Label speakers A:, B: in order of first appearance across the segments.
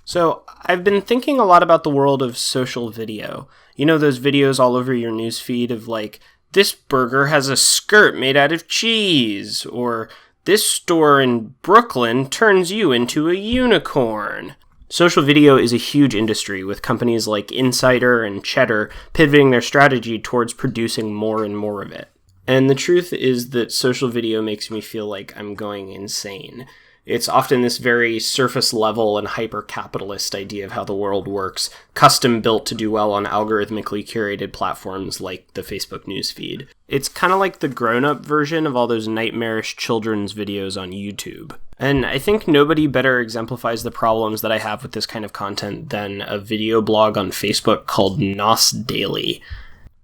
A: So, I've been thinking a lot about the world of social video. You know those videos all over your newsfeed of like, this burger has a skirt made out of cheese, or this store in Brooklyn turns you into a unicorn. Social video is a huge industry, with companies like Insider and Cheddar pivoting their strategy towards producing more and more of it. And the truth is that social video makes me feel like I'm going insane. It's often this very surface-level and hyper-capitalist idea of how the world works, custom-built to do well on algorithmically curated platforms like the Facebook newsfeed. It's kind of like the grown-up version of all those nightmarish children's videos on YouTube. And I think nobody better exemplifies the problems that I have with this kind of content than a video blog on Facebook called Nas Daily.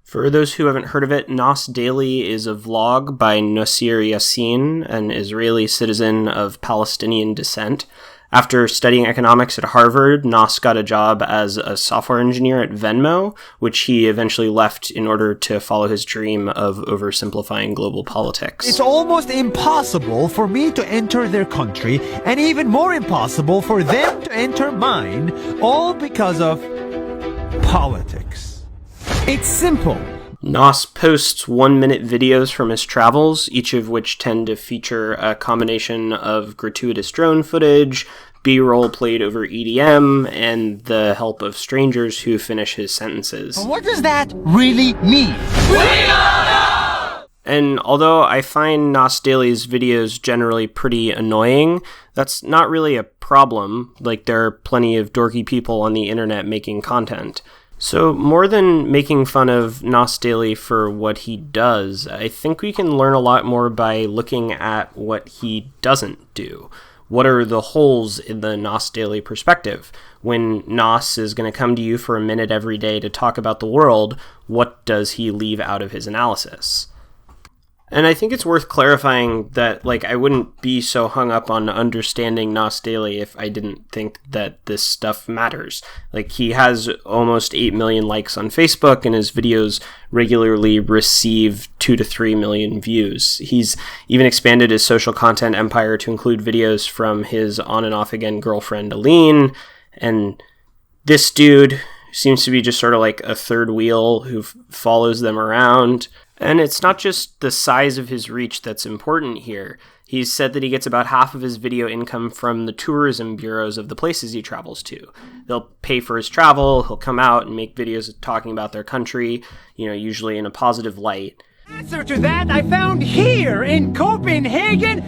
A: For those who haven't heard of it, Nas Daily is a vlog by Nasir Yassin, an Israeli citizen of Palestinian descent. After studying economics at Harvard, Nas got a job as a software engineer at Venmo, which he eventually left in order to follow his dream of oversimplifying global politics.
B: It's almost impossible for me to enter their country, and even more impossible for them to enter mine, all because of politics. It's simple.
A: Nas posts 1-minute videos from his travels, each of which tend to feature a combination of gratuitous drone footage, B-roll played over EDM, and the help of strangers who finish his sentences.
B: What does that really mean? We don't know!
A: And although I find Nas Daily's videos generally pretty annoying, that's not really a problem. Like, there are plenty of dorky people on the internet making content. So more than making fun of Nas Daily for what he does, I think we can learn a lot more by looking at what he doesn't do. What are the holes in the Nas Daily perspective? When Nas is going to come to you for a minute every day to talk about the world, what does he leave out of his analysis? And I think it's worth clarifying that, I wouldn't be so hung up on understanding Nas Daily if I didn't think that this stuff matters. He has almost 8 million likes on Facebook, and his videos regularly receive 2 to 3 million views. He's even expanded his social content empire to include videos from his on and off again girlfriend, Aline, and this dude seems to be just sort of like a third wheel who follows them around. And it's not just the size of his reach that's important here. He's said that he gets about half of his video income from the tourism bureaus of the places he travels to. They'll pay for his travel, he'll come out and make videos talking about their country, usually in a positive light.
B: Answer to that I found here in Copenhagen.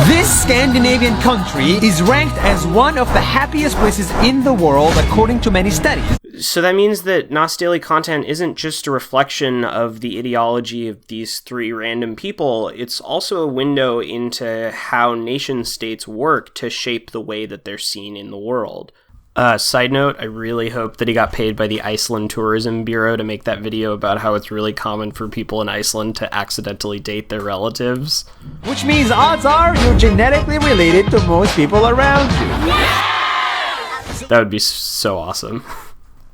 B: This Scandinavian country is ranked as one of the happiest places in the world according to many studies.
A: So that means that Nas Daily content isn't just a reflection of the ideology of these three random people, it's also a window into how nation states work to shape the way that they're seen in the world. Side note, I really hope that he got paid by the Iceland Tourism Bureau to make that video about how it's really common for people in Iceland to accidentally date their relatives.
B: Which means odds are you're genetically related to most people around you.
A: That would be so awesome.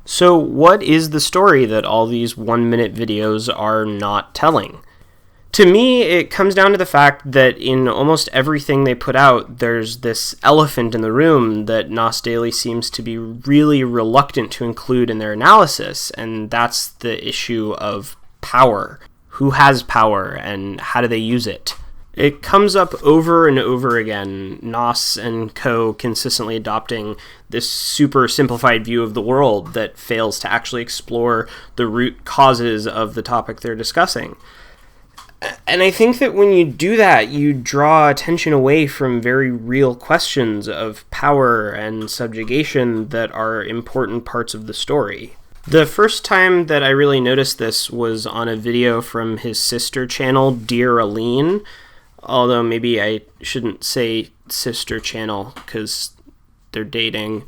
A: So what is the story that all these 1-minute videos are not telling? To me, it comes down to the fact that in almost everything they put out, there's this elephant in the room that Nas Daily seems to be really reluctant to include in their analysis, and that's the issue of power. Who has power, and how do they use it? It comes up over and over again, Nas and co. consistently adopting this super simplified view of the world that fails to actually explore the root causes of the topic they're discussing. And I think that when you do that, you draw attention away from very real questions of power and subjugation that are important parts of the story. The first time that I really noticed this was on a video from his sister channel, Dear Aline, although maybe I shouldn't say sister channel because they're dating.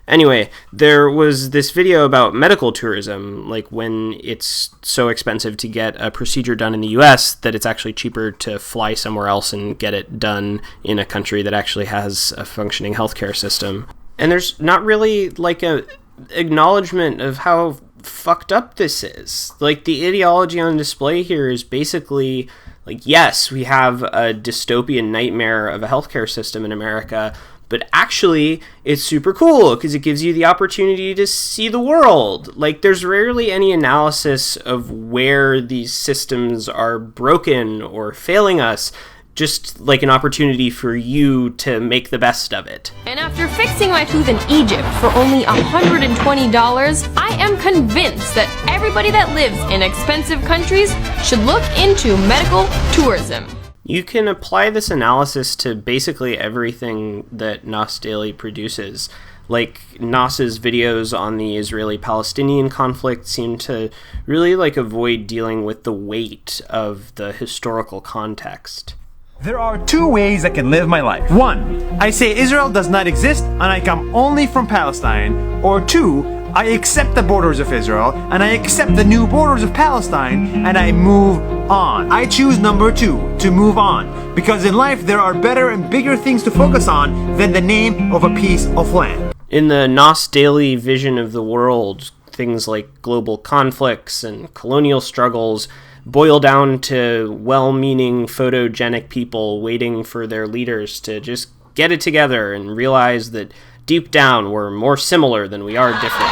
A: Anyway, there was this video about medical tourism, like when it's so expensive to get a procedure done in the US that it's actually cheaper to fly somewhere else and get it done in a country that actually has a functioning healthcare system. And there's not really a acknowledgement of how fucked up this is. The ideology on display here is basically yes, we have a dystopian nightmare of a healthcare system in America, But actually, it's super cool because it gives you the opportunity to see the world. Like, there's rarely any analysis of where these systems are broken or failing us, just like an opportunity for you to make the best of it.
C: And after fixing my tooth in Egypt for only $120, I am convinced that everybody that lives in expensive countries should look into medical tourism.
A: You can apply this analysis to basically everything that Nas Daily produces. Like, Nas's videos on the Israeli-Palestinian conflict seem to really avoid dealing with the weight of the historical context.
B: There are two ways I can live my life. One, I say Israel does not exist and I come only from Palestine. Or two, I accept the borders of Israel and I accept the new borders of Palestine and I move on. I choose number two, to move on. Because in life there are better and bigger things to focus on than the name of a piece of land.
A: In the Nas Daily vision of the world, things like global conflicts and colonial struggles boil down to well-meaning photogenic people waiting for their leaders to just get it together and realize that deep down we're more similar than we are different.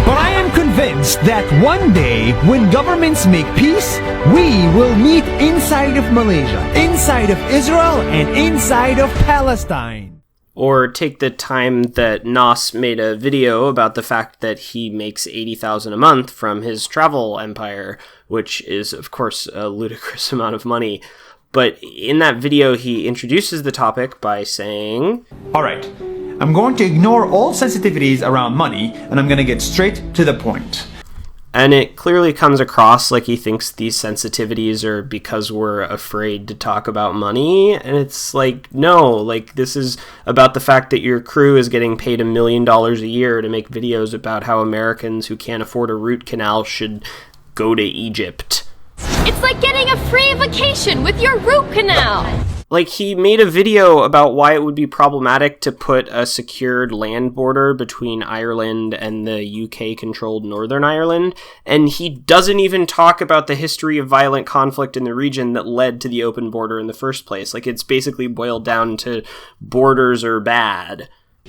B: But I am convinced that one day when governments make peace, we will meet inside of Malaysia, inside of Israel, and inside of Palestine.
A: Or take the time that Nas made a video about the fact that he makes $80,000 a month from his travel empire, which is, of course, a ludicrous amount of money. But in that video, he introduces the topic by saying,
B: Alright, I'm going to ignore all sensitivities around money, and I'm going to get straight to the point.
A: And it clearly comes across like he thinks these sensitivities are because we're afraid to talk about money. And it's like, no, this is about the fact that your crew is getting paid $1 million a year to make videos about how Americans who can't afford a root canal should go to Egypt.
C: It's like getting a free vacation with your root canal.
A: He made a video about why it would be problematic to put a secured land border between Ireland and the UK-controlled Northern Ireland, and he doesn't even talk about the history of violent conflict in the region that led to the open border in the first place. It's basically boiled down to borders are bad.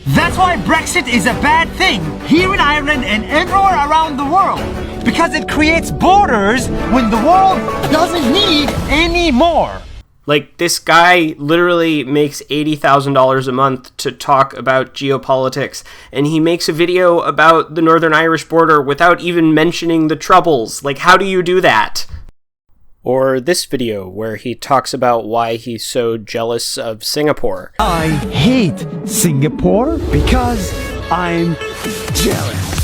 B: That's why Brexit is a bad thing here in Ireland and everywhere around the world. Because it creates borders when the world doesn't need any more.
A: This guy literally makes $80,000 a month to talk about geopolitics, and he makes a video about the Northern Irish border without even mentioning the Troubles. How do you do that? Or this video where he talks about why he's so jealous of Singapore.
B: I hate Singapore because I'm jealous.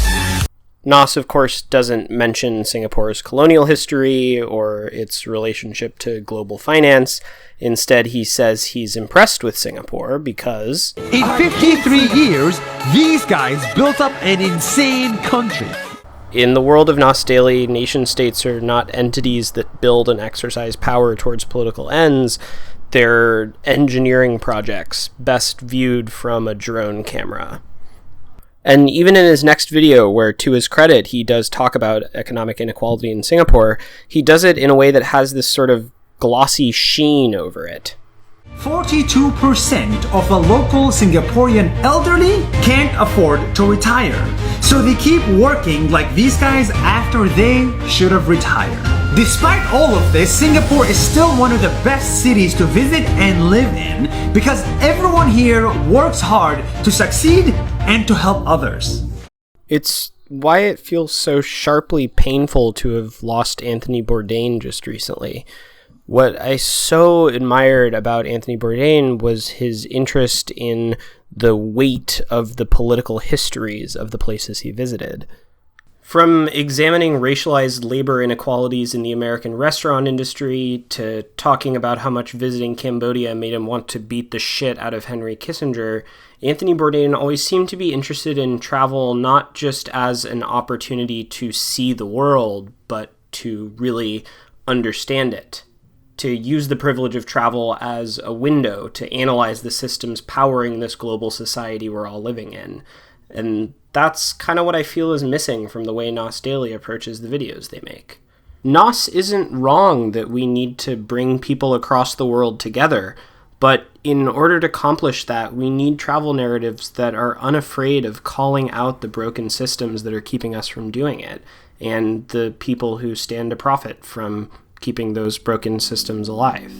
A: Nas, of course, doesn't mention Singapore's colonial history or its relationship to global finance. Instead, he says he's impressed with Singapore because
B: in 53 years, these guys built up an insane country.
A: In the world of Nas Daily, nation-states are not entities that build and exercise power towards political ends. They're engineering projects, best viewed from a drone camera. And even in his next video, where to his credit, he does talk about economic inequality in Singapore, he does it in a way that has this sort of glossy sheen over it.
B: 42% of the local Singaporean elderly can't afford to retire. So they keep working like these guys after they should have retired. Despite all of this, Singapore is still one of the best cities to visit and live in because everyone here works hard to succeed and to help others.
A: It's why it feels so sharply painful to have lost Anthony Bourdain just recently. What I so admired about Anthony Bourdain was his interest in the weight of the political histories of the places he visited. From examining racialized labor inequalities in the American restaurant industry to talking about how much visiting Cambodia made him want to beat the shit out of Henry Kissinger, Anthony Bourdain always seemed to be interested in travel not just as an opportunity to see the world, but to really understand it. To use the privilege of travel as a window to analyze the systems powering this global society we're all living in. And that's kind of what I feel is missing from the way Nas Daily approaches the videos they make. Nas isn't wrong that we need to bring people across the world together, but in order to accomplish that, we need travel narratives that are unafraid of calling out the broken systems that are keeping us from doing it, and the people who stand to profit from keeping those broken systems alive.